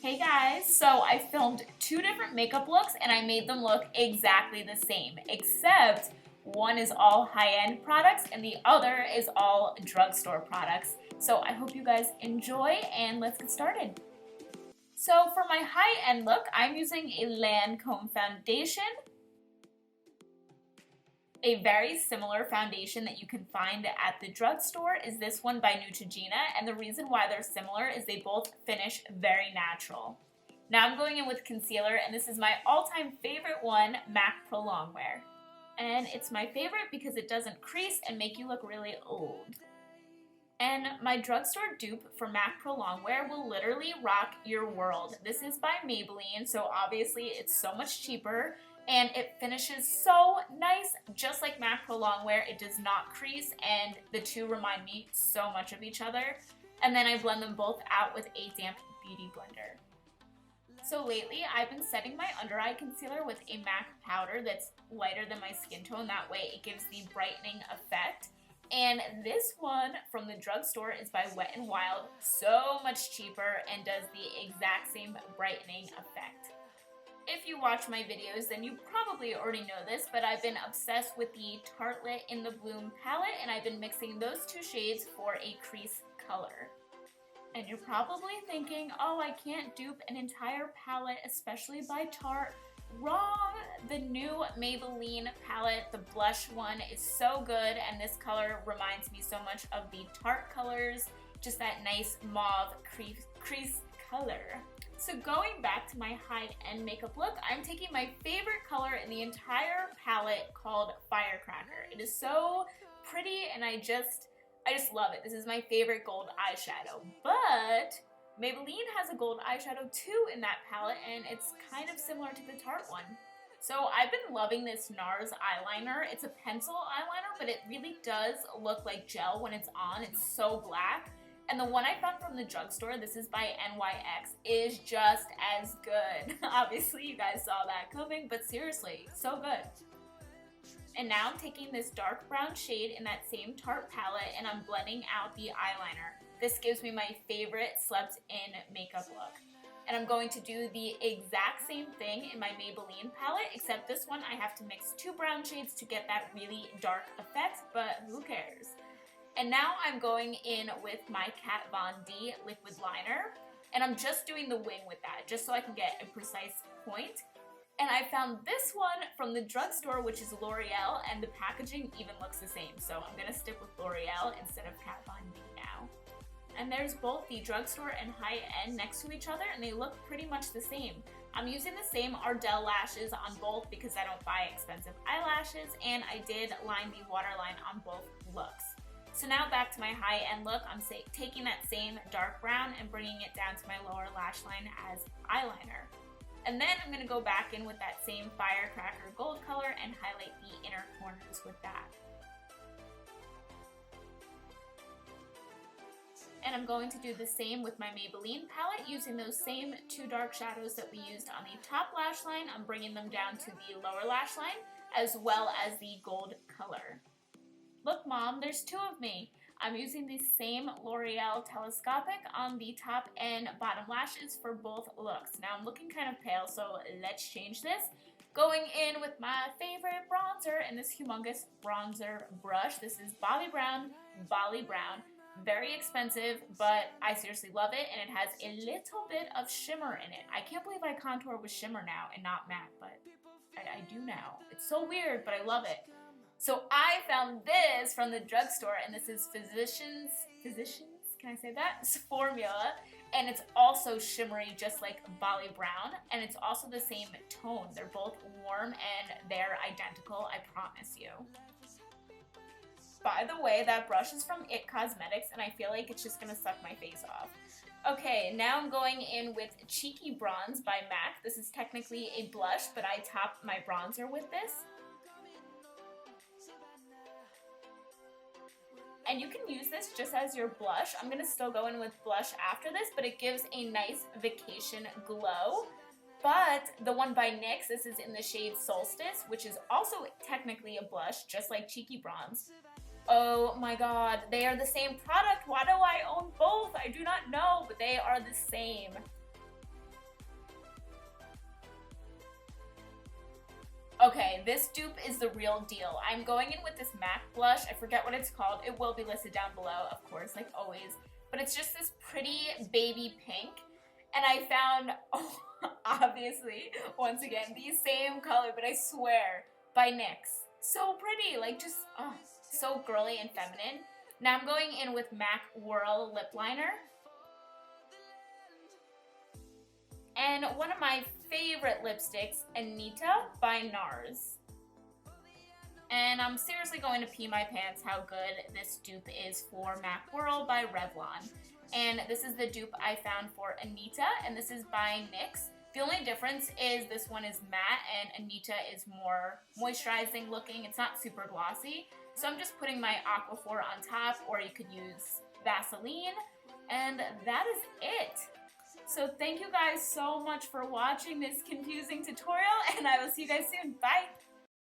Hey guys, so I filmed two different makeup looks and I made them look exactly the same, except one is all high-end products and the other is all drugstore products. So I hope you guys enjoy and let's get started. So for my high-end look, I'm using a Lancome foundation. A very similar foundation that you can find at the drugstore is this one by Neutragena, and the reason why they're similar is they both finish very natural. Now I'm going in with concealer, and this is my all-time favorite one, MAC Prolonger. And it's my favorite because it doesn't crease and make you look really old. And my drugstore dupe for MAC Prolonger will literally rock your world. This is by Maybelline, so obviously it's so much cheaper. And it finishes so nice, just like MAC Prolonger. It does not crease, and the two remind me so much of each other. And then I blend them both out with a damp beauty blender. So lately, I've been setting my under eye concealer with a MAC powder that's lighter than my skin tone. That way it gives the brightening effect. And this one from the drugstore is by Wet n Wild, so much cheaper and does the exact same brightening effect. If you watch my videos, then you probably already know this, but I've been obsessed with the Tarte in the Bloom palette, and I've been mixing those two shades for a crease color. And you're probably thinking, oh, I can't dupe an entire palette, especially by Tarte. Wrong! The new Maybelline palette, the blush one, is so good, and this color reminds me so much of the Tarte colors, just that nice mauve crease color. So going back to my high-end makeup look, I'm taking my favorite color in the entire palette called Firecracker. It is so pretty and I just love it. This is my favorite gold eyeshadow. But Maybelline has a gold eyeshadow too in that palette, and it's kind of similar to the Tarte one. So I've been loving this NARS eyeliner. It's a pencil eyeliner, but it really does look like gel when it's on. It's so black. And the one I found from the drugstore, this is by NYX, is just as good. Obviously, you guys saw that coming, but seriously, so good. And now I'm taking this dark brown shade in that same Tarte palette, and I'm blending out the eyeliner. This gives me my favorite slept-in makeup look. And I'm going to do the exact same thing in my Maybelline palette, except this one I have to mix two brown shades to get that really dark effect, but who cares? And now I'm going in with my Kat Von D liquid liner, and I'm just doing the wing with that, just so I can get a precise point. And I found this one from the drugstore, which is L'Oreal, and the packaging even looks the same, so I'm gonna stick with L'Oreal instead of Kat Von D now. And there's both the drugstore and high-end next to each other, and they look pretty much the same. I'm using the same Ardell lashes on both because I don't buy expensive eyelashes, and I did line the waterline on both looks. So now back to my high-end look, I'm taking that same dark brown and bringing it down to my lower lash line as eyeliner. And then I'm going to go back in with that same Firecracker gold color and highlight the inner corners with that. And I'm going to do the same with my Maybelline palette, using those same two dark shadows that we used on the top lash line. I'm bringing them down to the lower lash line, as well as the gold color. Look, Mom, there's two of me. I'm using the same L'Oreal Telescopic on the top and bottom lashes for both looks. Now I'm looking kind of pale, so let's change this. Going in with my favorite bronzer and this humongous bronzer brush. This is Bobbi Bali Brown. Very expensive, but I seriously love it, and it has a little bit of shimmer in it. I can't believe I contour with shimmer now and not matte, but I do now. It's so weird, but I love it. So I found this from the drugstore, and this is Physicans, can I say that? It's formula, and it's also shimmery just like Bali Brown, and it's also the same tone. They're both warm, and they're identical, I promise you. By the way, that brush is from It Cosmetics, and I feel like it's just gonna suck my face off. Okay, now I'm going in with Cheeky Bronze by MAC. This is technically a blush, but I top my bronzer with this. And you can use this just as your blush. I'm gonna still go in with blush after this, but it gives a nice vacation glow. But the one by NYX, this is in the shade Solstice, which is also technically a blush, just like Cheeky Bronze. Oh my god, they are the same product. Why do I own both? I do not know, but they are the same. this dupe is the real deal. I'm going in with this MAC blush. I forget what it's called. It will be listed down below, of course, like always. But it's just this pretty baby pink. And I found, oh, obviously, once again, the same color, but I swear, by NYX. So pretty, like just, oh, so girly and feminine. Now I'm going in with MAC Whirl Lip Liner. And one of my favorite lipsticks, Anitta by NARS. And I'm seriously going to pee my pants how good this dupe is for MAC Whirl by Revlon. And this is the dupe I found for Anitta, and this is by NYX. The only difference is this one is matte and Anitta is more moisturizing looking. It's not super glossy. So I'm just putting my Aquaphor on top, or you could use Vaseline, and that is it. So thank you guys so much for watching this confusing tutorial, and I will see you guys soon. Bye!